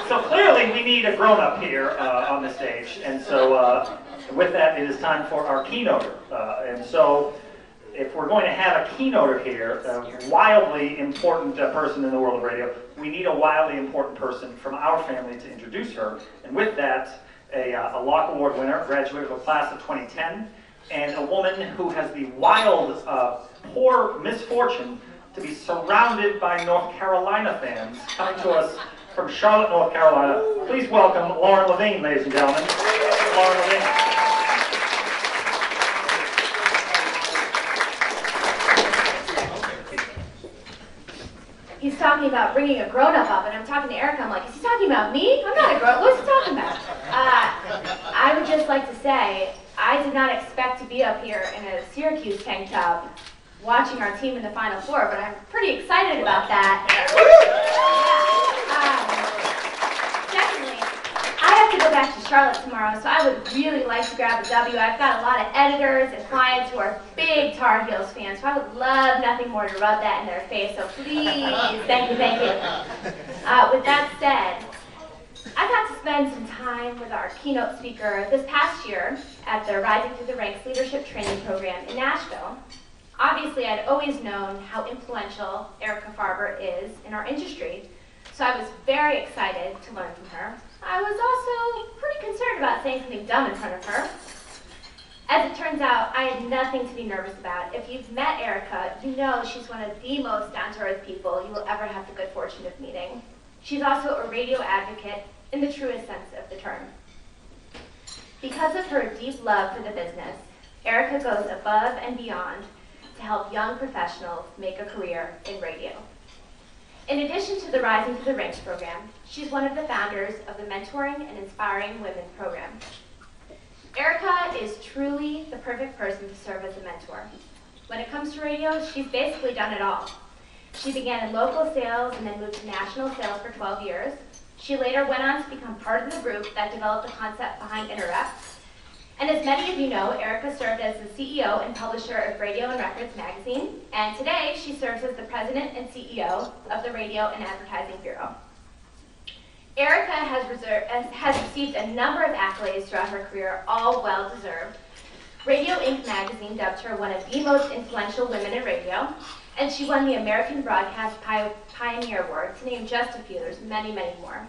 So clearly we need a grown-up here on the stage, and so with that it is time for our keynoter. And so if we're going to have a keynoter here, a wildly important person in the world of radio, we need a wildly important person from our family to introduce her. And with that, a Locke Award winner, graduate of a class of 2010, and a woman who has the wild, poor misfortune to be surrounded by North Carolina fans, coming to us from Charlotte, North Carolina. Please welcome Lauren Levine, ladies and gentlemen. Lauren Levine. He's talking about bringing a grown-up up, and I'm talking to Erica. I'm like, is he talking about me? I'm not a grown-up. What's he talking about? I would just like to say, I did not expect to be up here in a Syracuse tank top watching our team in the Final Four, but I'm pretty excited about that. Secondly, I have to go back to Charlotte tomorrow, so I would really like to grab a W. I've got a lot of editors and clients who are big Tar Heels fans, so I would love nothing more to rub that in their face, so please, thank you. With that said, I got to spend some time with our keynote speaker this past year at the Rising Through the Ranks Leadership Training Program in Nashville. Obviously, I'd always known how influential Erica Farber is in our industry, so I was very excited to learn from her. I was also pretty concerned about saying something dumb in front of her. As it turns out, I had nothing to be nervous about. If you've met Erica, you know she's one of the most down-to-earth people you will ever have the good fortune of meeting. She's also a radio advocate in the truest sense of the term. Because of her deep love for the business, Erica goes above and beyond to help young professionals make a career in radio. In addition to the Rising to the Ranks program, she's one of the founders of the Mentoring and Inspiring Women program. Erica is truly the perfect person to serve as a mentor. When it comes to radio, she's basically done it all. She began in local sales and then moved to national sales for 12 years. She later went on to become part of the group that developed the concept behind Interrep. And as many of you know, Erica served as the CEO and publisher of Radio and Records magazine, and today she serves as the president and CEO of the Radio and Advertising Bureau. Erica has received a number of accolades throughout her career, all well-deserved. Radio Inc. magazine dubbed her one of the most influential women in radio, and she won the American Broadcast Pioneer Award, to name just a few. There's many, many more.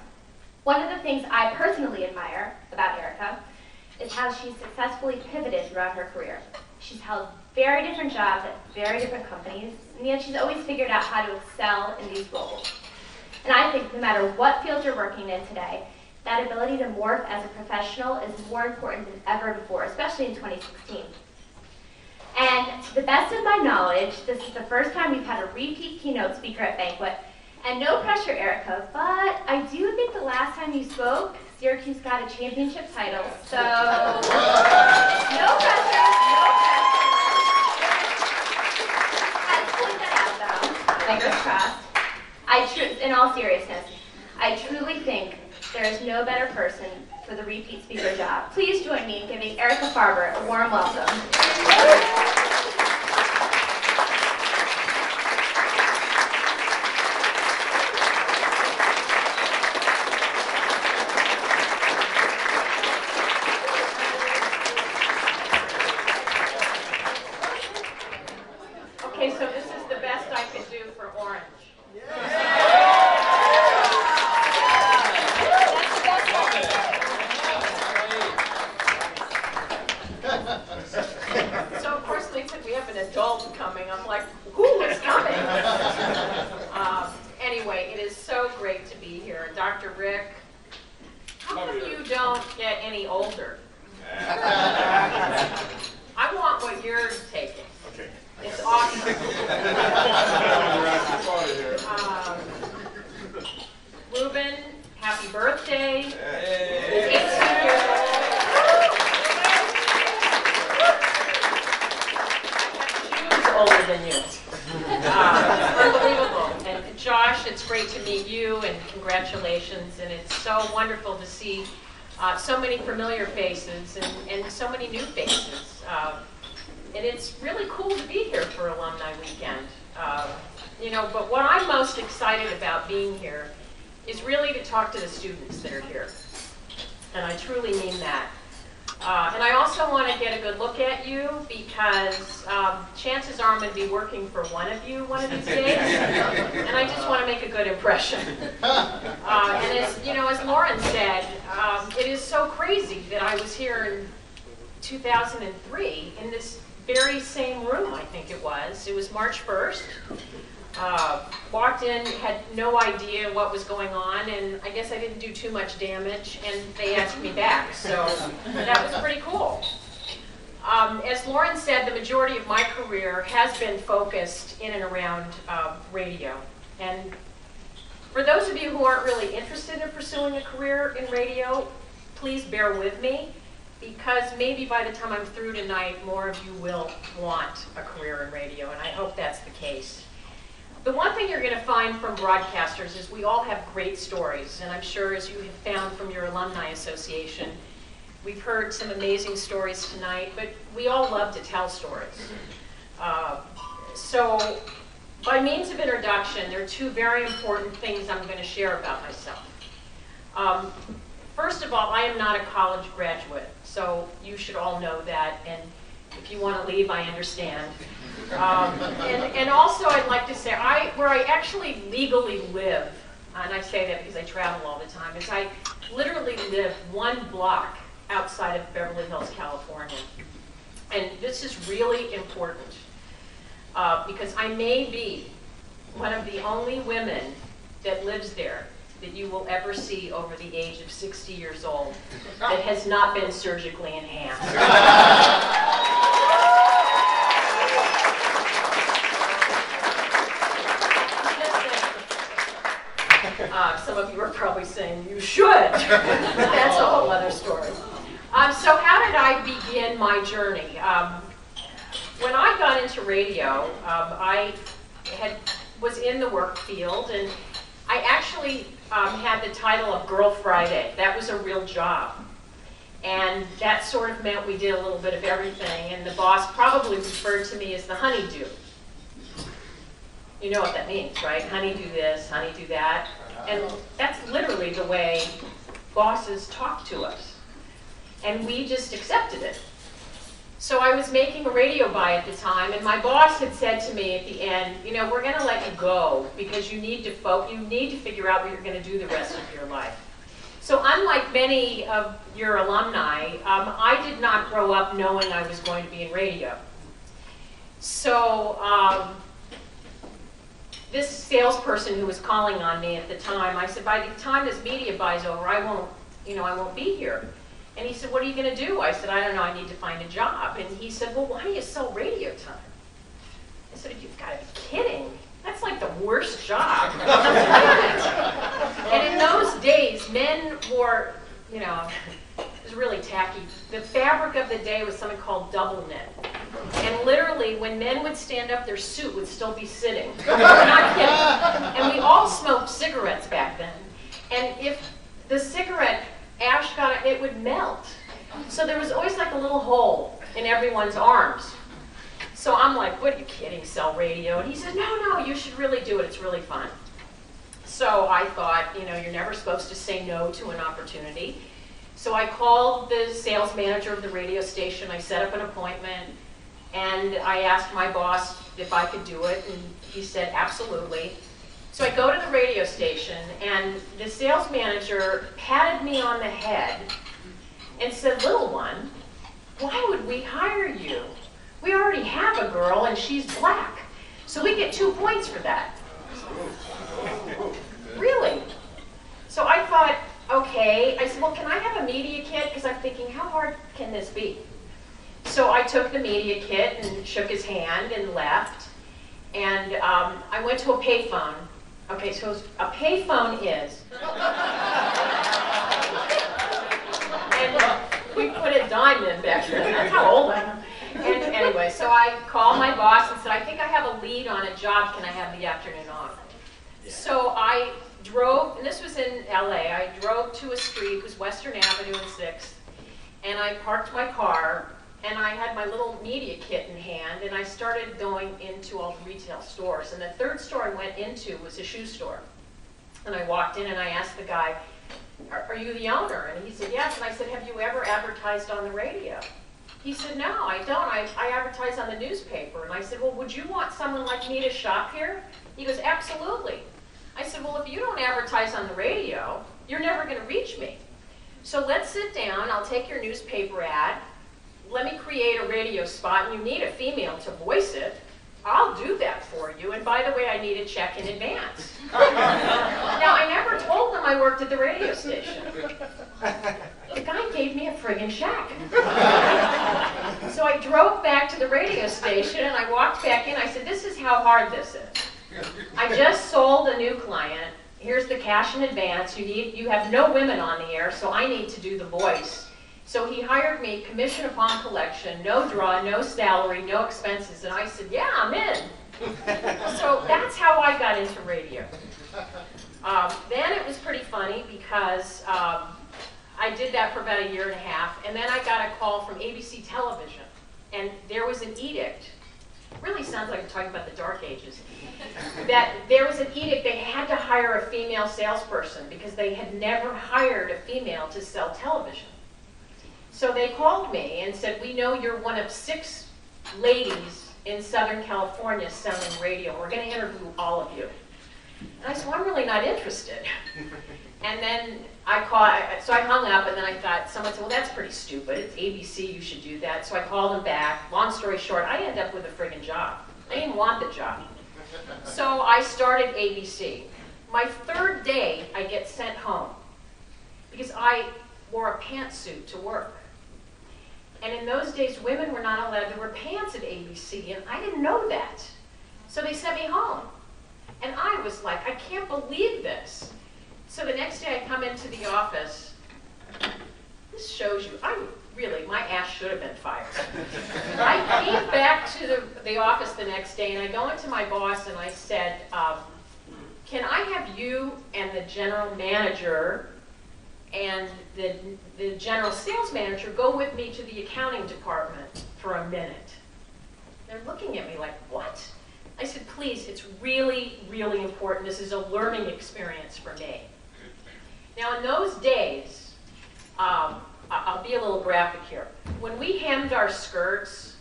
One of the things I personally admire about Erica is how she's successfully pivoted throughout her career. She's held very different jobs at very different companies, and yet she's always figured out how to excel in these roles. And I think no matter what field you're working in today, that ability to morph as a professional is more important than ever before, especially in 2016. And to the best of my knowledge, this is the first time we've had a repeat keynote speaker at Banquet. And no pressure, Erica, but I do think the last time you spoke, Syracuse got a championship title, so no pressure. Had to point that out, though. Fingers crossed. In all seriousness, I truly think there is no better person for the repeat speaker job. Please join me in giving Erica Farber a warm welcome. Okay, so this is the best I could do for Orange. So of course they said we have an adult coming. I'm like, who is coming? Anyway, it is so great to be here. Dr. Rick, how come you don't get any older? I want what you're taking. Okay. It's awesome. Ruben, happy birthday. Hey. 18 years old. I have shoes older than you. Unbelievable. And Josh, it's great to meet you, and congratulations. And it's so wonderful to see so many familiar faces and so many new faces. And it's really cool to be here for Alumni Weekend. But what I'm most excited about being here is really to talk to the students that are here. And I truly mean that. And I also want to get a good look at you because chances are I'm going to be working for one of you one of these days, and I just want to make a good impression. And as you know, as Lauren said, it is so crazy that I was here in 2003 in this very same room. I think it was. It was March 1st. Walked in, had no idea what was going on, and I guess I didn't do too much damage, and they asked me back, so that was pretty cool. As Lauren said, the majority of my career has been focused in and around radio. And for those of you who aren't really interested in pursuing a career in radio, please bear with me, because maybe by the time I'm through tonight, more of you will want a career in radio, and I hope that's the case. The one thing you're going to find from broadcasters is we all have great stories, and I'm sure as you have found from your alumni association, we've heard some amazing stories tonight, but we all love to tell stories. So by means of introduction, there are two very important things I'm going to share about myself. First of all, I am not a college graduate, so you should all know that, and if you want to leave, I understand. And also I'd like to say, where I actually legally live, and I say that because I travel all the time, is I literally live 1 block outside of Beverly Hills, California. And this is really important because I may be one of the only women that lives there that you will ever see over the age of 60 years old that has not been surgically enhanced. Some of you are probably saying, you should. That's a whole other story. So how did I begin my journey? When I got into radio, I was in the work field, and I actually had the title of Girl Friday. That was a real job. And that sort of meant we did a little bit of everything, and the boss probably referred to me as the honeydew. You know what that means, right? Honey do this, honey do that. And that's literally the way bosses talk to us. And we just accepted it. So I was making a radio buy at the time, and my boss had said to me at the end, you know, we're going to let you go because you need to figure out what you're going to do the rest of your life. So unlike many of your alumni, I did not grow up knowing I was going to be in radio. So this salesperson who was calling on me at the time, I said, by the time this media buy's over, I won't be here. And he said, what are you going to do? I said, I don't know, I need to find a job. And he said, well, why do you sell radio time? I said, you've got to be kidding. That's like the worst job. And in those days, men wore, it was really tacky. The fabric of the day was something called double knit. And literally, when men would stand up, their suit would still be sitting. I'm not kidding. And we all smoked cigarettes back then. And if the cigarette ash it would melt. So there was always like a little hole in everyone's arms. So I'm like, what are you kidding, sell radio? And he said, no, you should really do it. It's really fun. So I thought, you're never supposed to say no to an opportunity. So I called the sales manager of the radio station. I set up an appointment, and I asked my boss if I could do it, and he said, absolutely. So I go to the radio station, and the sales manager patted me on the head and said, little one, why would we hire you? We already have a girl, and she's black. So we get 2 points for that. Really? So I thought, okay. I said, well, can I have a media kit? Because I'm thinking, how hard can this be? So I took the media kit and shook his hand and left. And I went to a payphone. Okay, so a payphone is, and we put a dime in back then. That's how old I am. And anyway, so I called my boss and said, I think I have a lead on a job. Can I have the afternoon off? So I drove, and this was in LA, I drove to a street, it was Western Avenue and 6th, and I parked my car, and I had my little media kit in hand, and I started going into all the retail stores. And the third store I went into was a shoe store. And I walked in and I asked the guy, are you the owner? And he said, yes. And I said, have you ever advertised on the radio? He said, no, I don't. I advertise on the newspaper. And I said, well, would you want someone like me to shop here? He goes, absolutely. I said, well, if you don't advertise on the radio, you're never going to reach me. So let's sit down. I'll take your newspaper ad. Let me create a radio spot, and you need a female to voice it. I'll do that for you. And by the way, I need a check in advance. Now, I never told them I worked at the radio station. The guy gave me a friggin' check. So I drove back to the radio station, and I walked back in. I said, this is how hard this is. I just sold a new client. Here's the cash in advance. You have no women on the air, so I need to do the voice. So he hired me, commission upon collection, no draw, no salary, no expenses. And I said, yeah, I'm in. So that's how I got into radio. Then it was pretty funny because I did that for about a year and a half. And then I got a call from ABC Television. And there was an edict. Really sounds like we're talking about the dark ages. That there was an edict, they had to hire a female salesperson because they had never hired a female to sell television. So they called me and said, we know you're one of 6 ladies in Southern California selling radio. We're going to interview all of you. And I said, well, I'm really not interested. And then so I hung up, and then I thought, someone said, well, that's pretty stupid. It's ABC, you should do that. So I called them back. Long story short, I ended up with a friggin' job. I didn't want the job. So I started ABC. My 3rd day, I get sent home because I wore a pantsuit to work. And in those days, women were not allowed to wear pants at ABC, and I didn't know that. So they sent me home. And I was like, I can't believe this. So the next day I come into the office. This shows you, my ass should have been fired. I came back to the office the next day, and I go into my boss and I said, can I have you and the general manager and the general sales manager go with me to the accounting department for a minute? They're looking at me like, what? I said, please, it's really, really important. This is a learning experience for me. Now, in those days, I'll be a little graphic here. When we hemmed our skirts,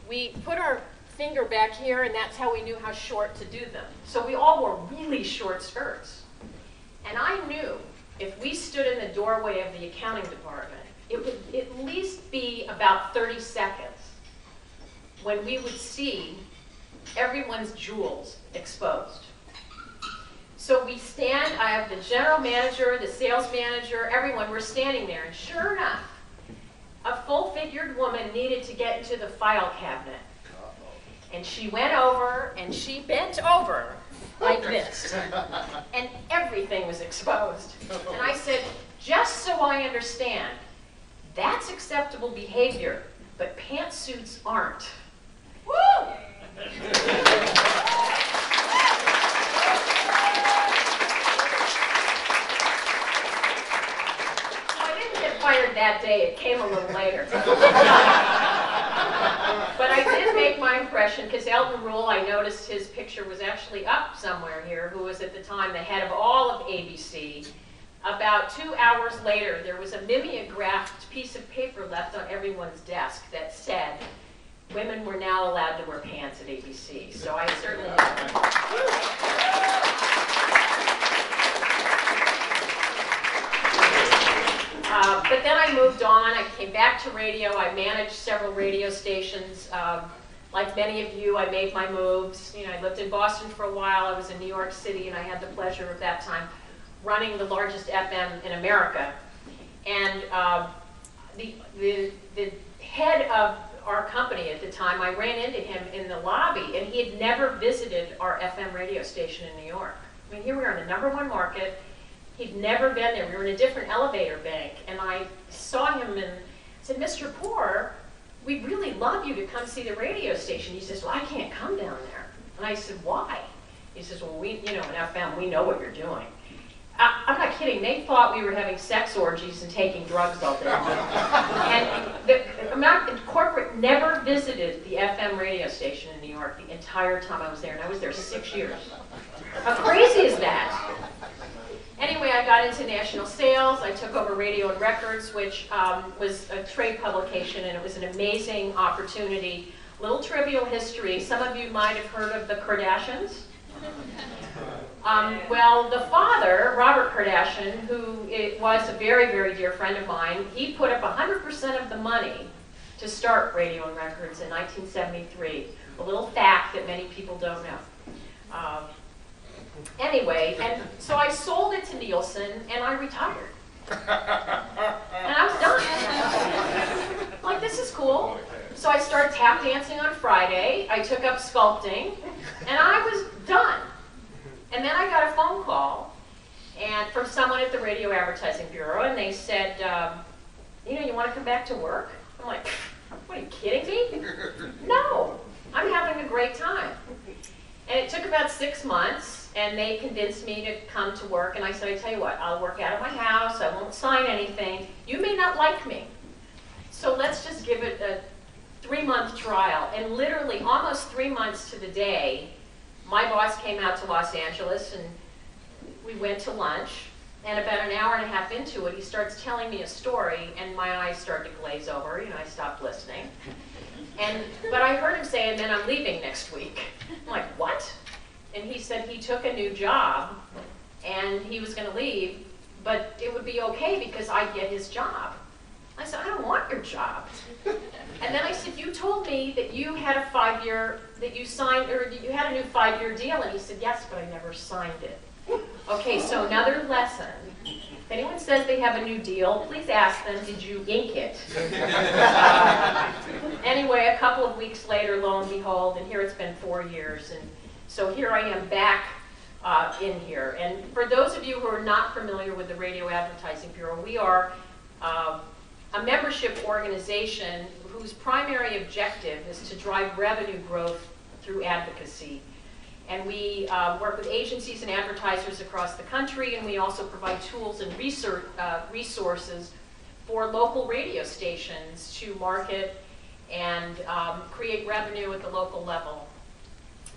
we put our finger back here, and that's how we knew how short to do them. So we all wore really short skirts. And I knew if we stood in the doorway of the accounting department, it would at least be about 30 seconds when we would see everyone's jewels exposed. So we stand, I have the general manager, the sales manager, everyone, we're standing there, and sure enough, a full-figured woman needed to get into the file cabinet. And she went over, and she bent over like this, and everything was exposed. And I said, just so I understand, that's acceptable behavior, but pantsuits aren't. Woo! Fired that day, it came a little later. But I did make my impression because Elton Rule, I noticed his picture was actually up somewhere here, who was at the time the head of all of ABC. About 2 hours later, there was a mimeographed piece of paper left on everyone's desk that said, women were now allowed to wear pants at ABC. So I certainly but then I moved on. I came back to radio. I managed several radio stations. Like many of you, I made my moves. I lived in Boston for a while. I was in New York City, and I had the pleasure of that time running the largest FM in America. And the head of our company at the time, I ran into him in the lobby, and he had never visited our FM radio station in New York. I mean, here we are in the #1 market. He'd never been there. We were in a different elevator bank. And I saw him and said, Mr. Poor, we'd really love you to come see the radio station. He says, well, I can't come down there. And I said, why? He says, well, in FM, we know what you're doing. I'm not kidding. They thought we were having sex orgies and taking drugs all day. And corporate never visited the FM radio station in New York the entire time I was there. And I was there 6 years. How crazy is that? Anyway, I got into national sales. I took over Radio and Records, which was a trade publication, and it was an amazing opportunity. Little trivial history. Some of you might have heard of the Kardashians. Well, the father, Robert Kardashian, who was a very, very dear friend of mine, he put up 100% of the money to start Radio and Records in 1973. A little fact that many people don't know. Anyway, and so I sold it to Nielsen, and I retired. And I was done. Like, this is cool. So I started tap dancing on Friday. I took up sculpting, and I was done. And then I got a phone call from someone at the Radio Advertising Bureau, and they said, you want to come back to work? I'm like, what, are you kidding me? No, I'm having a great time. And it took about 6 months, and they convinced me to come to work, and I said, I tell you what, I'll work out of my house, I won't sign anything. You may not like me, so let's just give it a 3-month trial. And literally, almost 3 months to the day, my boss came out to Los Angeles, and we went to lunch, and about an hour and a half into it, he starts telling me a story, and my eyes start to glaze over, I stopped listening. But I heard him say, and then I'm leaving next week. I'm like, what? And he said he took a new job, and he was going to leave, but it would be okay because I'd get his job. I said, I don't want your job. And then I said, you told me that you had a 5-year, that you signed, or you had a new 5-year deal. And he said, yes, but I never signed it. Okay, so another lesson. If anyone says they have a new deal, please ask them, did you ink it? Anyway, a couple of weeks later, lo and behold, and here it's been 4 years. And so here I am back in here. And for those of you who are not familiar with the Radio Advertising Bureau, we are a membership organization whose primary objective is to drive revenue growth through advocacy. And we work with agencies and advertisers across the country, and we also provide tools and resources for local radio stations to market and create revenue at the local level.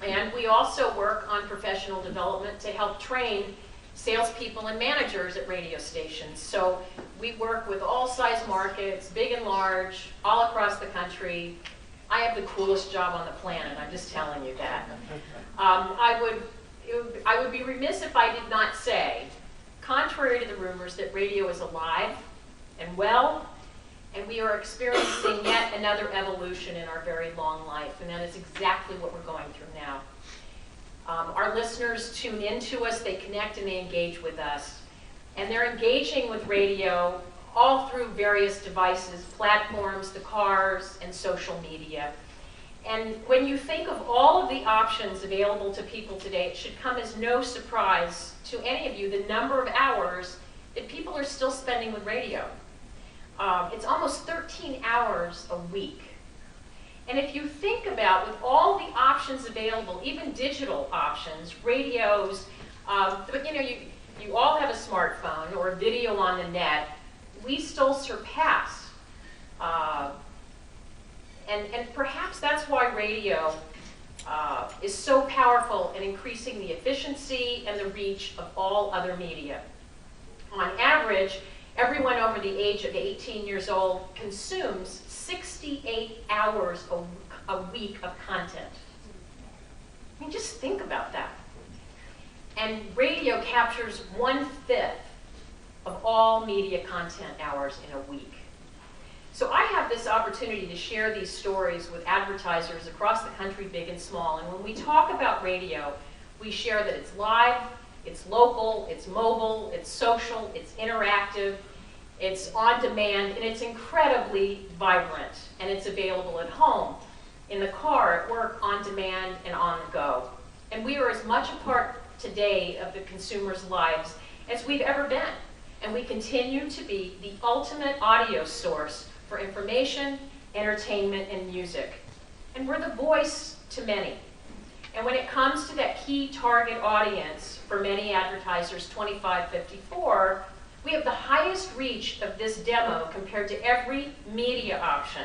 And we also work on professional development to help train salespeople and managers at radio stations. So we work with all size markets, big and large, all across the country. I have the coolest job on the planet, I'm just telling you that. I would be remiss if I did not say, contrary to the rumors, that radio is alive and well, and we are experiencing yet another evolution in our very long life, and that is exactly what we're going through now. Our listeners tune into us, they connect and they engage with us, and they're engaging with radio all through various devices, platforms, the cars, and social media. And when you think of all of the options available to people today, it should come as no surprise to any of you the number of hours that people are still spending with radio. It's almost 13 hours a week. And if you think about, with all the options available, even digital options, radios, but you all have a smartphone or a video on the net, we still surpass. And perhaps that's why radio is so powerful in increasing the efficiency and the reach of all other media. On average, everyone over the age of 18 years old consumes 68 hours a week of content. I mean, just think about that. And radio captures 1/5 of all media content hours in a week. So I have this opportunity to share these stories with advertisers across the country, big and small. And when we talk about radio, we share that it's live, it's local, it's mobile, it's social, it's interactive, it's on demand, and it's incredibly vibrant. And it's available at home, in the car, at work, on demand, and on the go. And we are as much a part today of the consumers' lives as we've ever been. And we continue to be the ultimate audio source for information, entertainment, and music. And we're the voice to many. And when it comes to that key target audience for many advertisers, 25-54, we have the highest reach of this demo compared to every media option,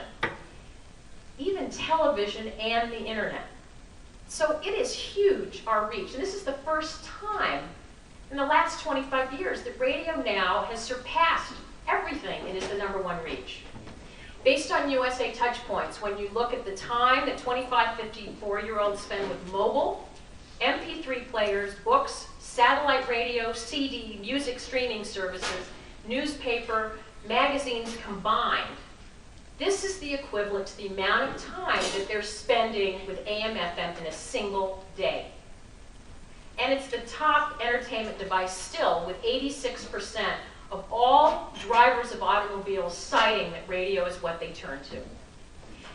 even television and the internet. So it is huge, our reach. And this is the first time in the last 25 years that radio now has surpassed everything and is the #1 reach. Based on USA Touchpoints, when you look at the time that 25, 54-year-olds spend with mobile, MP3 players, books, satellite radio, CD, music streaming services, newspaper, magazines combined, this is the equivalent to the amount of time that they're spending with AM/FM in a single day. And it's the top entertainment device still, with 86% of all drivers of automobiles citing that radio is what they turn to.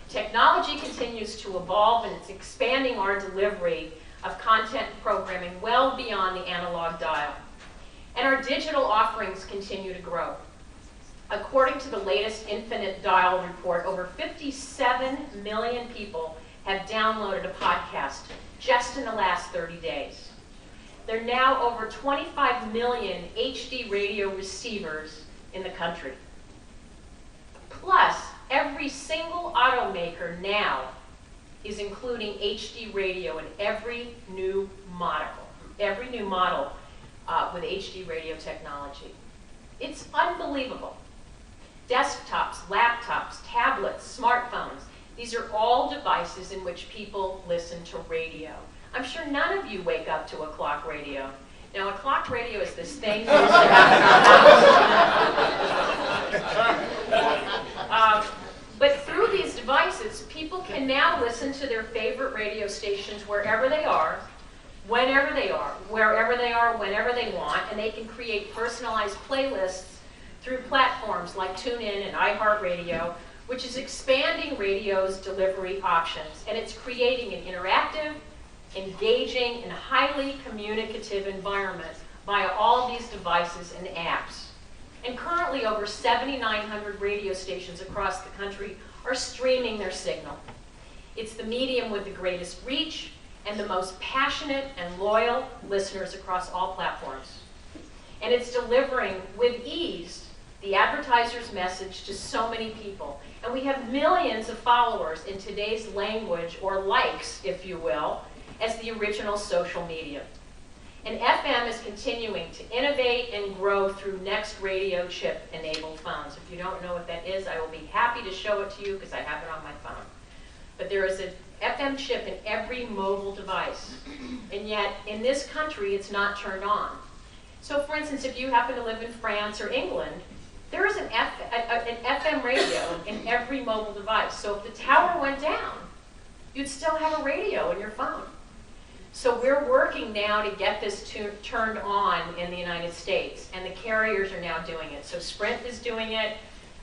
Technology continues to evolve, and it's expanding our delivery of content and programming well beyond the analog dial. And our digital offerings continue to grow. According to the latest Infinite Dial report, over 57 million people have downloaded a podcast just in the last 30 days. There are now over 25 million HD radio receivers in the country. Plus, every single automaker now is including HD radio in every new model with HD radio technology. It's unbelievable. Desktops, laptops, tablets, smartphones, these are all devices in which people listen to radio. I'm sure none of you wake up to a clock radio. Now, a clock radio is this thing that but through these devices, people can now listen to their favorite radio stations wherever they are, whenever they are, wherever they are, whenever they want, and they can create personalized playlists through platforms like TuneIn and iHeartRadio, which is expanding radio's delivery options, and it's creating an interactive, engaging, and highly communicative environment via all these devices and apps. And currently, over 7,900 radio stations across the country are streaming their signal. It's the medium with the greatest reach and the most passionate and loyal listeners across all platforms. And it's delivering with ease the advertiser's message to so many people. And we have millions of followers in today's language, or likes, if you will, as the original social media. And FM is continuing to innovate and grow through next radio chip-enabled phones. If you don't know what that is, I will be happy to show it to you because I have it on my phone. But there is an FM chip in every mobile device. And yet, in this country, it's not turned on. So for instance, if you happen to live in France or England, there is an FM radio in every mobile device. So if the tower went down, you'd still have a radio in your phone. So we're working now to get this turned on in the United States, and the carriers are now doing it. So Sprint is doing it.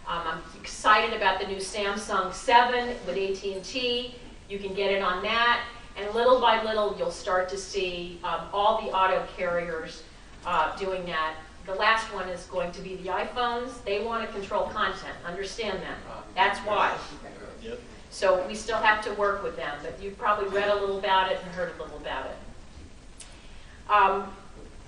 I'm excited about the new Samsung 7 with AT&T. You can get it on that, and little by little you'll start to see all the auto carriers doing that. The last one is going to be the iPhones. They want to control content. Understand that. That's why. Yep. So we still have to work with them, but you've probably read a little about it and heard a little about it.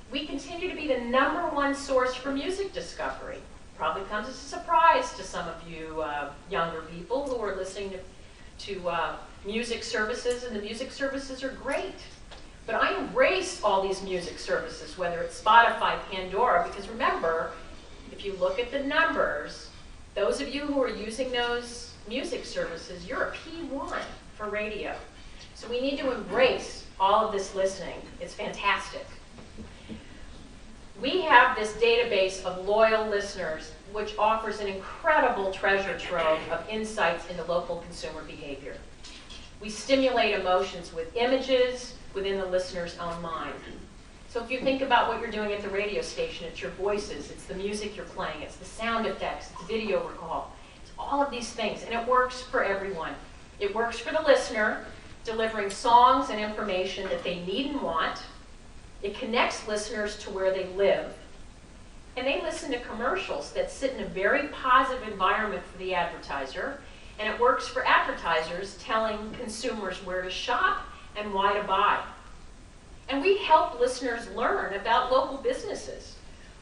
We continue to be the #1 source for music discovery. Probably comes as a surprise to some of you younger people who are listening to music services, and the music services are great. But I embrace all these music services, whether it's Spotify, Pandora, because remember, if you look at the numbers, those of you who are using those music services, you're a P1 for radio. So we need to embrace all of this listening. It's fantastic. We have this database of loyal listeners, which offers an incredible treasure trove of insights into local consumer behavior. We stimulate emotions with images within the listener's own mind. So if you think about what you're doing at the radio station, it's your voices, it's the music you're playing, it's the sound effects, it's video recall, it's all of these things, and it works for everyone. It works for the listener, delivering songs and information that they need and want. It connects listeners to where they live. And they listen to commercials that sit in a very positive environment for the advertiser. And it works for advertisers telling consumers where to shop and why to buy. And we help listeners learn about local businesses,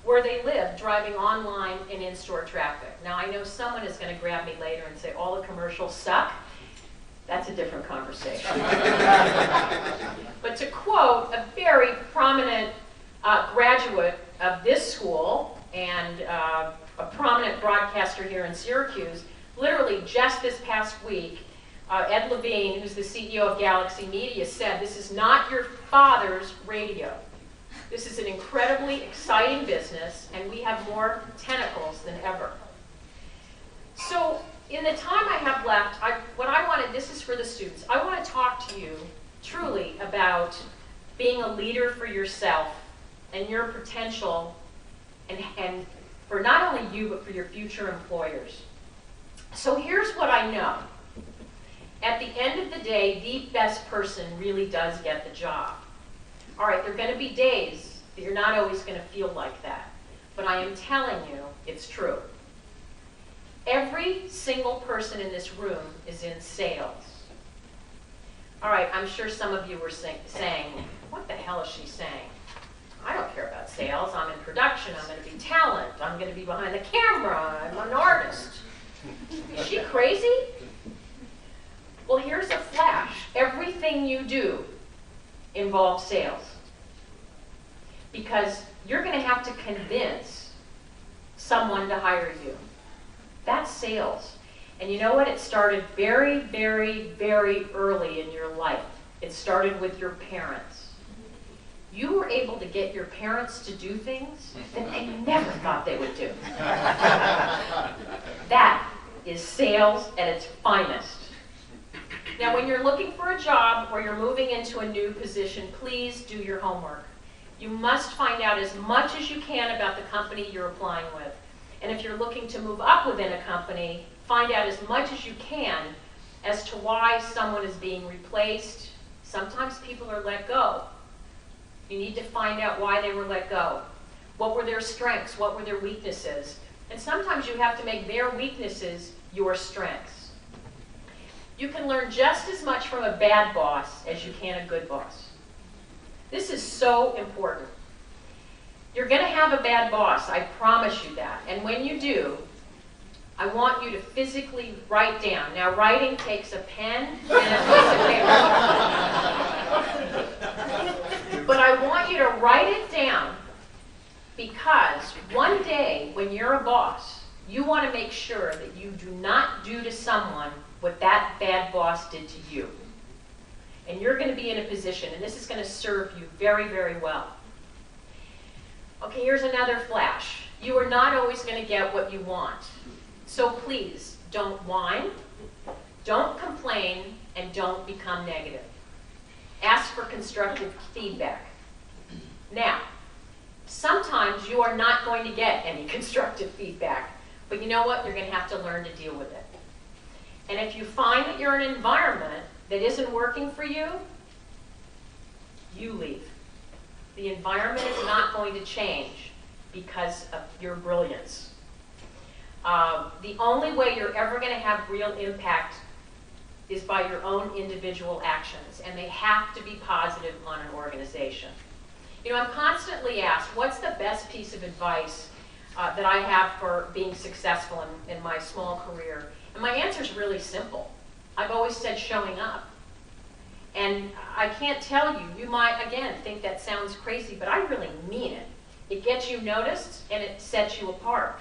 where they live, driving online and in-store traffic. Now, I know someone is going to grab me later and say, all the commercials suck. That's a different conversation. But to quote a very prominent graduate of this school and a prominent broadcaster here in Syracuse. Literally just this past week, Ed Levine, who's the CEO of Galaxy Media, said, "This is not your father's radio. This is an incredibly exciting business, and we have more tentacles than ever." So in the time I have left, this is for the students, I want to talk to you truly about being a leader for yourself and your potential, and for not only you, but for your future employers. So here's what I know. At the end of the day, the best person really does get the job. All right, there are going to be days that you're not always going to feel like that, but I am telling you, it's true. Every single person in this room is in sales. All right, I'm sure some of you were saying, what the hell is she saying? I don't care about sales. I'm in production. I'm going to be talent. I'm going to be behind the camera. I'm an artist. Is she crazy? Well, here's a flash. Everything you do involves sales. Because you're going to have to convince someone to hire you. That's sales. And you know what? It started very, very, very early in your life. It started with your parents. You were able to get your parents to do things that they never thought they would do. That is sales at its finest. Now, when you're looking for a job or you're moving into a new position, please do your homework. You must find out as much as you can about the company you're applying with. And if you're looking to move up within a company, find out as much as you can as to why someone is being replaced. Sometimes people are let go. You need to find out why they were let go. What were their strengths? What were their weaknesses? And sometimes you have to make their weaknesses your strengths. You can learn just as much from a bad boss as you can a good boss. This is so important. You're going to have a bad boss, I promise you that. And when you do, I want you to physically write down. Now, writing takes a pen and a piece of paper. But I want you to write it down because one day when you're a boss, you want to make sure that you do not do to someone what that bad boss did to you. And you're going to be in a position, and this is going to serve you very, very well. Okay, here's another flash. You are not always going to get what you want. So please, don't whine, don't complain, and don't become negative. Ask for constructive feedback. Now, sometimes you are not going to get any constructive feedback, but you know what? You're going to have to learn to deal with it. And if you find that you're in an environment that isn't working for you, you leave. The environment is not going to change because of your brilliance. The only way you're ever going to have real impact is by your own individual actions, and they have to be positive on an organization. You know, I'm constantly asked, what's the best piece of advice that I have for being successful in my small career? And my answer is really simple. I've always said showing up. And I can't tell you, you might, again, think that sounds crazy, but I really mean it. It gets you noticed, and it sets you apart.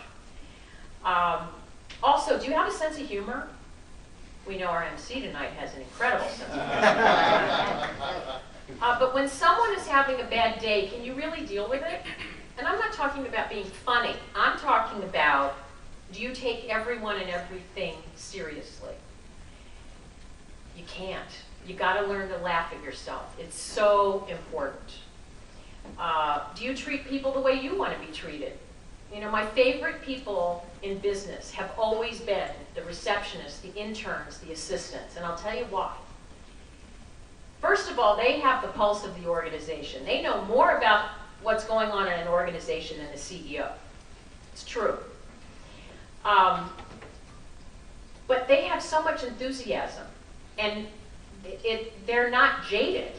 Also, do you have a sense of humor? We know our MC tonight has an incredible sense of humor. But when someone is having a bad day, can you really deal with it? And I'm not talking about being funny. I'm talking about, do you take everyone and everything seriously? You can't. You got to learn to laugh at yourself. It's so important. Do you treat people the way you want to be treated? You know, my favorite people in business have always been the receptionists, the interns, the assistants, and I'll tell you why. First of all, they have the pulse of the organization. They know more about what's going on in an organization than the CEO. It's true. But they have so much enthusiasm, and they're not jaded.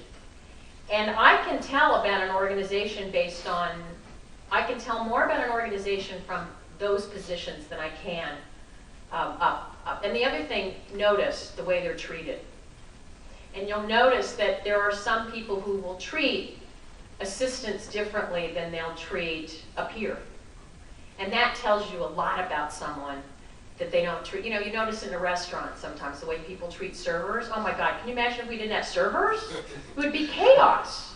And I can tell about an organization I can tell more about an organization from those positions than I can up. And the other thing, notice the way they're treated. And you'll notice that there are some people who will treat assistants differently than they'll treat a peer. And that tells you a lot about someone that they don't treat. You know, you notice in a restaurant sometimes the way people treat servers. Oh my God, can you imagine if we didn't have servers? It would be chaos.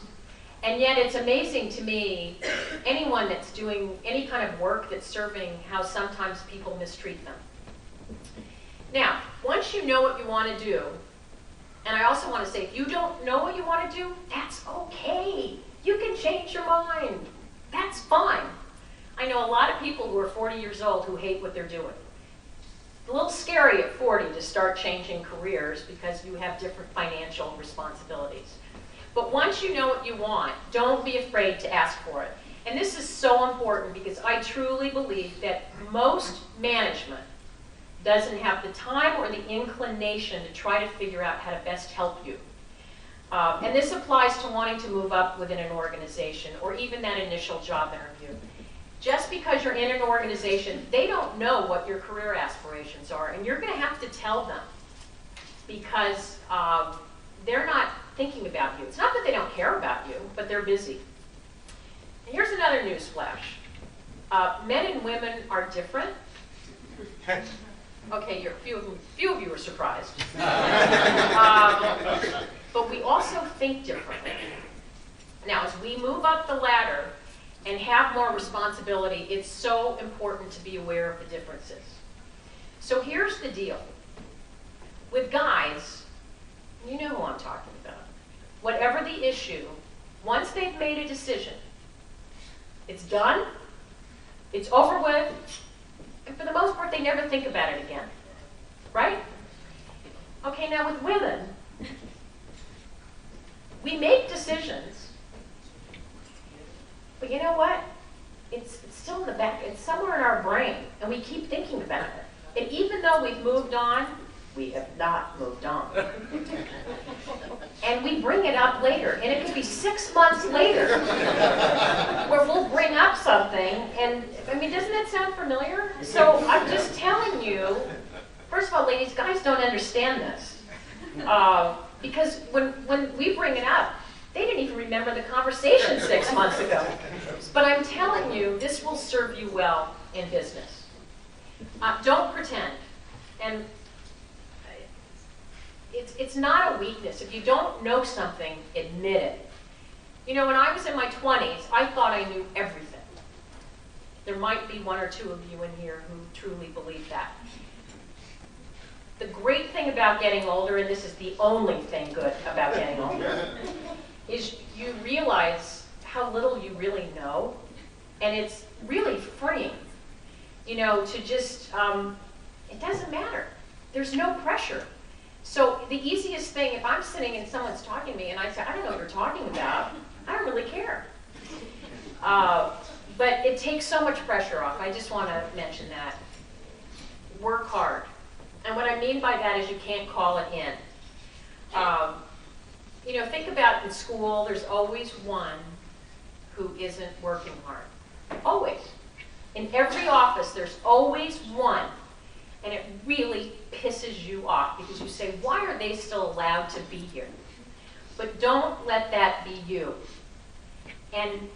And yet it's amazing to me, anyone that's doing any kind of work that's serving, how sometimes people mistreat them. Now, once you know what you want to do, and I also want to say, if you don't know what you want to do, that's okay. You can change your mind. That's fine. I know a lot of people who are 40 years old who hate what they're doing. A little scary at 40 to start changing careers because you have different financial responsibilities. But once you know what you want, don't be afraid to ask for it. And this is so important because I truly believe that most management doesn't have the time or the inclination to try to figure out how to best help you. And this applies to wanting to move up within an organization or even that initial job interview. Just because you're in an organization, they don't know what your career aspirations are, and you're going to have to tell them because they're not thinking about you. It's not that they don't care about you, but they're busy. And here's another news flash. Men and women are different. Okay, few of you are surprised. But we also think differently. Now, as we move up the ladder and have more responsibility, it's so important to be aware of the differences. So here's the deal. With guys, you know who I'm talking about. Whatever the issue, once they've made a decision, it's done, it's over with, and for the most part, they never think about it again. Right? Okay, now with women, we make decisions, but you know what? It's still in the back, it's somewhere in our brain, and we keep thinking about it. And even though we've moved on, we have not moved on. And we bring it up later, and it could be 6 months later, where we'll bring up something, and I mean, doesn't that sound familiar? So I'm just telling you, first of all, ladies, guys don't understand this. Because when we bring it up, they didn't even remember the conversation 6 months ago. But I'm telling you, this will serve you well in business. Don't pretend. And it's not a weakness. If you don't know something, admit it. You know, when I was in my 20s, I thought I knew everything. There might be one or two of you in here who truly believe that. The great thing about getting older, and this is the only thing good about getting older, is you realize how little you really know, and it's really freeing, you know, to just, it doesn't matter. There's no pressure. So the easiest thing, if I'm sitting and someone's talking to me and I say, I don't know what you're talking about, I don't really care. But it takes so much pressure off. I just want to mention that. Work hard. And what I mean by that is you can't call it in. You know, think about in school, there's always one who isn't working hard. Always. In every office, there's always one. And it really pisses you off because you say, why are they still allowed to be here? But don't let that be you. And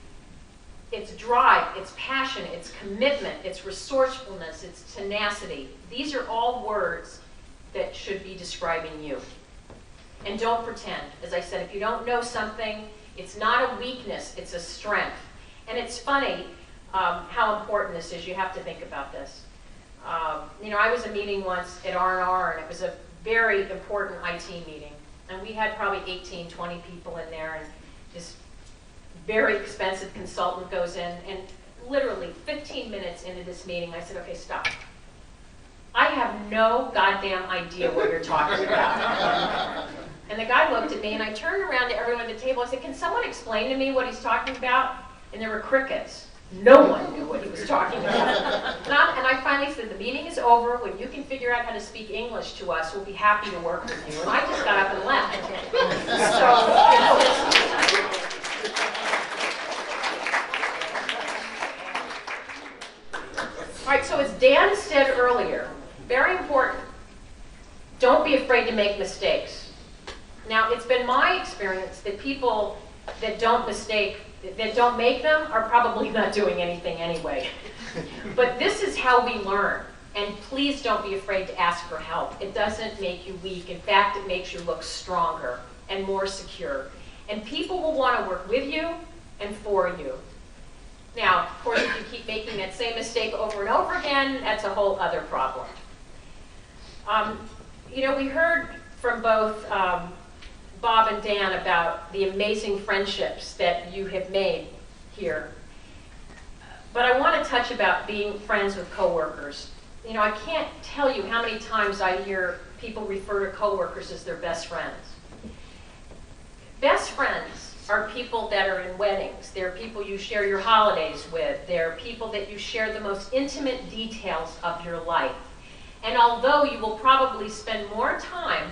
it's drive, it's passion, it's commitment, it's resourcefulness, it's tenacity. These are all words that should be describing you. And don't pretend. As I said, if you don't know something, it's not a weakness, it's a strength. And it's funny how important this is. You have to think about this. You know, I was a meeting once at R&R, and it was a very important IT meeting. And we had probably 18, 20 people in there, and this very expensive consultant goes in, and literally 15 minutes into this meeting, I said, okay, stop. I have no goddamn idea what you're talking about. And the guy looked at me, and I turned around to everyone at the table. I said, can someone explain to me what he's talking about? And there were crickets. No one knew what he was talking about. And I finally said, the meeting is over. When you can figure out how to speak English to us, we'll be happy to work with you. And I just got up and left. All right, so as Dan said earlier, very important, don't be afraid to make mistakes. Now, it's been my experience that people that don't mistake, that don't make them are probably not doing anything anyway. But this is how we learn. And please don't be afraid to ask for help. It doesn't make you weak. In fact, it makes you look stronger and more secure. And people will want to work with you and for you. Now, of course, if you keep making that same mistake over and over again, that's a whole other problem. We heard from both Bob and Dan about the amazing friendships that you have made here. But I want to touch about being friends with coworkers. I can't tell you how many times I hear people refer to coworkers as their best friends. Best friends are people that are in weddings. They're people you share your holidays with. They're people that you share the most intimate details of your life. And although you will probably spend more time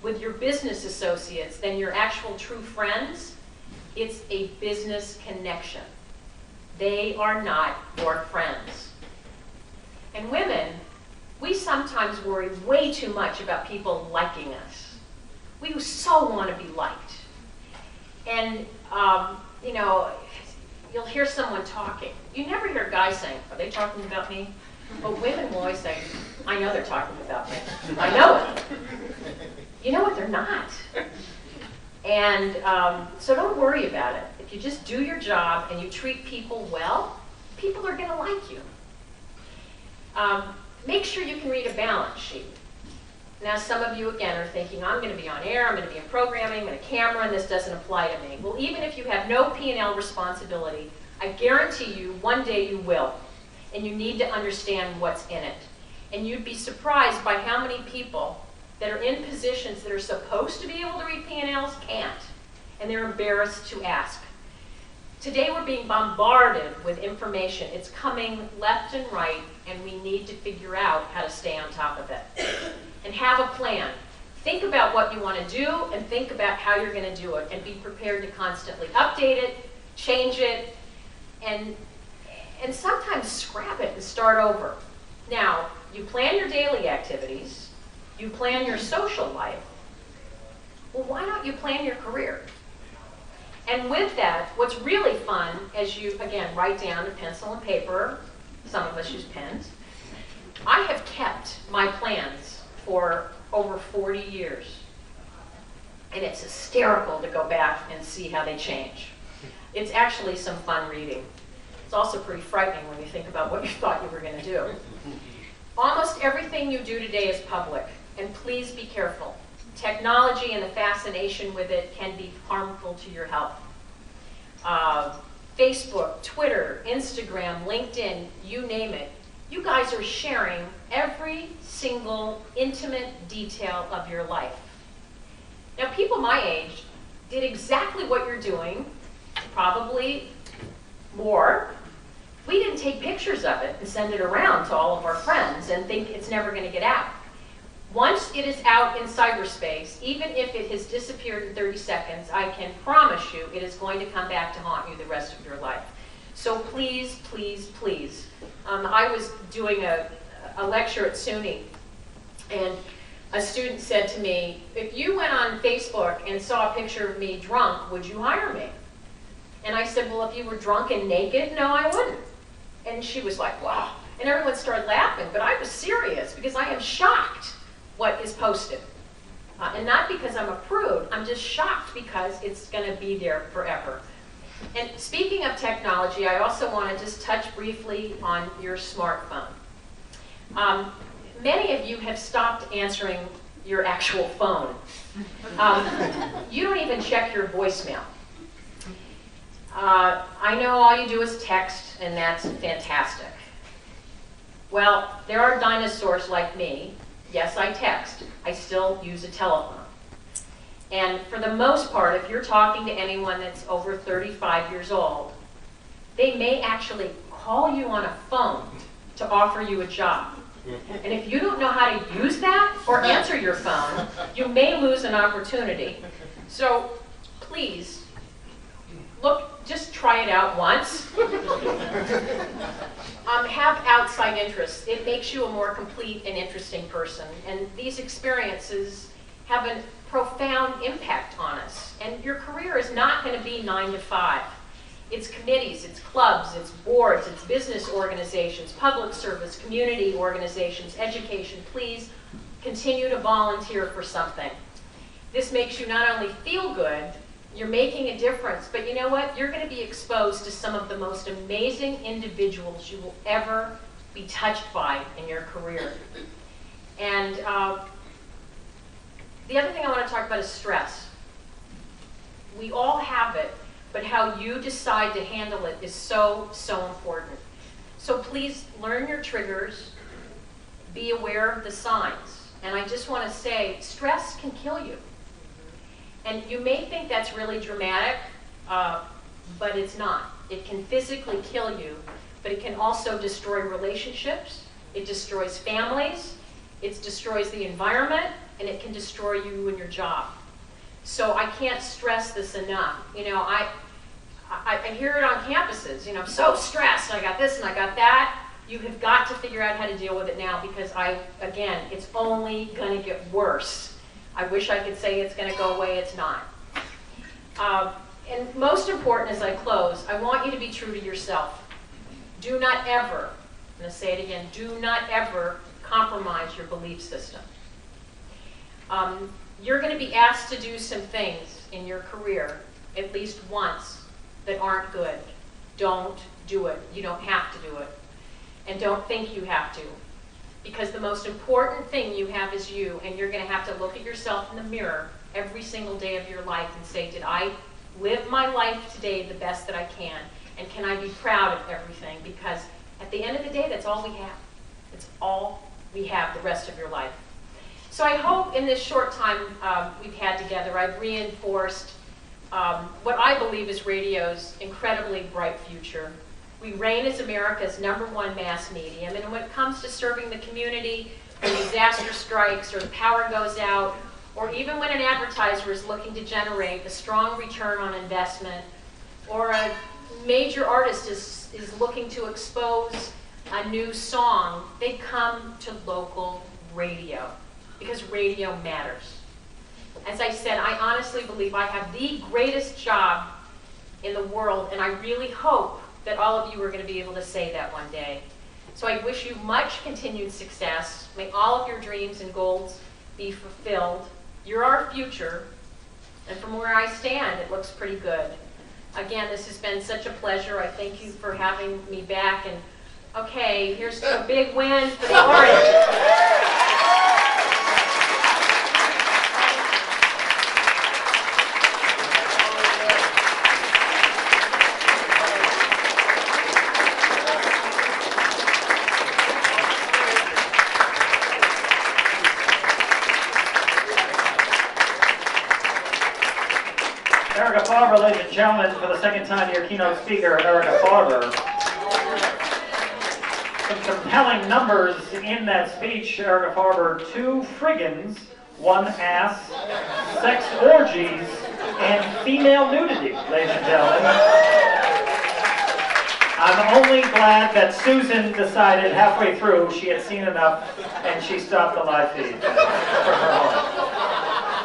with your business associates than your actual true friends, it's a business connection. They are not your friends. And women, we sometimes worry way too much about people liking us. We so want to be liked. And, you'll hear someone talking. You never hear guys saying, are they talking about me? But women will always say, I know they're talking about me. I know it. You know what? They're not. And so don't worry about it. If you just do your job and you treat people well, people are going to like you. Make sure you can read a balance sheet. Now, some of you, again, are thinking, I'm going to be on air, I'm going to be in programming, I'm in a camera, and this doesn't apply to me. Well, even if you have no P&L responsibility, I guarantee you one day you will. And you need to understand what's in it. And you'd be surprised by how many people that are in positions that are supposed to be able to read P&Ls can't. And they're embarrassed to ask. Today we're being bombarded with information. It's coming left and right, and we need to figure out how to stay on top of it. And have a plan. Think about what you want to do, and think about how you're going to do it, and be prepared to constantly update it, change it, and sometimes scrap it and start over. Now, you plan your daily activities, you plan your social life. Well, why don't you plan your career? And with that, what's really fun, as you, again, write down a pencil and paper, some of us use pens, I have kept my plans for over 40 years. And it's hysterical to go back and see how they change. It's actually some fun reading. It's also pretty frightening when you think about what you thought you were going to do. Almost everything you do today is public, and please be careful. Technology and the fascination with it can be harmful to your health. Facebook, Twitter, Instagram, LinkedIn, you name it. You guys are sharing every single intimate detail of your life. Now, people my age did exactly what you're doing, probably more. We didn't take pictures of it and send it around to all of our friends and think it's never going to get out. Once it is out in cyberspace, even if it has disappeared in 30 seconds, I can promise you it is going to come back to haunt you the rest of your life. So please, please, please. I was doing a lecture at SUNY, and a student said to me, if you went on Facebook and saw a picture of me drunk, would you hire me? And I said, well, if you were drunk and naked, no, I wouldn't. And she was like, wow. And everyone started laughing, but I was serious because I am shocked what is posted. And not because I'm a prude, I'm just shocked because it's going to be there forever. And speaking of technology, I also want to just touch briefly on your smartphone. Many of you have stopped answering your actual phone. You don't even check your voicemail. I know all you do is text, and that's fantastic. Well, there are dinosaurs like me. Yes, I text. I still use a telephone. And for the most part, if you're talking to anyone that's over 35 years old, they may actually call you on a phone to offer you a job. And if you don't know how to use that or answer your phone, you may lose an opportunity. So please, look, just try it out once. Have outside interests. It makes you a more complete and interesting person. And these experiences have a profound impact on us. And your career is not going to be 9 to 5. It's committees, it's clubs, it's boards, it's business organizations, public service, community organizations, education. Please continue to volunteer for something. This makes you not only feel good, you're making a difference, but you know what? You're going to be exposed to some of the most amazing individuals you will ever be touched by in your career. And the other thing I want to talk about is stress. We all have it, but how you decide to handle it is so, so important. So please learn your triggers, be aware of the signs. And I just want to say, stress can kill you. And you may think that's really dramatic, but it's not. It can physically kill you, but it can also destroy relationships, it destroys families, it destroys the environment, and it can destroy you and your job. So I can't stress this enough. You know, I hear it on campuses, you know, I'm so stressed, I got this and I got that. You have got to figure out how to deal with it now because again, it's only going to get worse. I wish I could say it's going to go away, it's not. And most important as I close, I want you to be true to yourself. Do not ever, I'm going to say it again, do not ever compromise your belief system. You're going to be asked to do some things in your career, at least once, that aren't good. Don't do it. You don't have to do it. And don't think you have to. Because the most important thing you have is you, and you're going to have to look at yourself in the mirror every single day of your life and say, did I live my life today the best that I can? And can I be proud of everything? Because at the end of the day, that's all we have. It's all we have the rest of your life. So I hope in this short time we've had together, I've reinforced what I believe is radio's incredibly bright future. We reign as America's #1 mass medium, and when it comes to serving the community, when disaster strikes or the power goes out, or even when an advertiser is looking to generate a strong return on investment, or a major artist is looking to expose a new song, they come to local radio, because radio matters. As I said, I honestly believe I have the greatest job in the world, and I really hope that all of you are going to be able to say that one day. So I wish you much continued success. May all of your dreams and goals be fulfilled. You're our future, and from where I stand, it looks pretty good. Again, this has been such a pleasure. I thank you for having me back. And okay, here's to a big win for the Orange. Farber, ladies and gentlemen, for the second time, your keynote speaker, Erica Farber. Some compelling numbers in that speech, Erica Farber. 2 friggins, 1 ass, sex orgies, and female nudity, ladies and gentlemen. I'm only glad that Susan decided halfway through she had seen enough and she stopped the live feed from her home.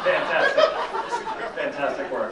Fantastic.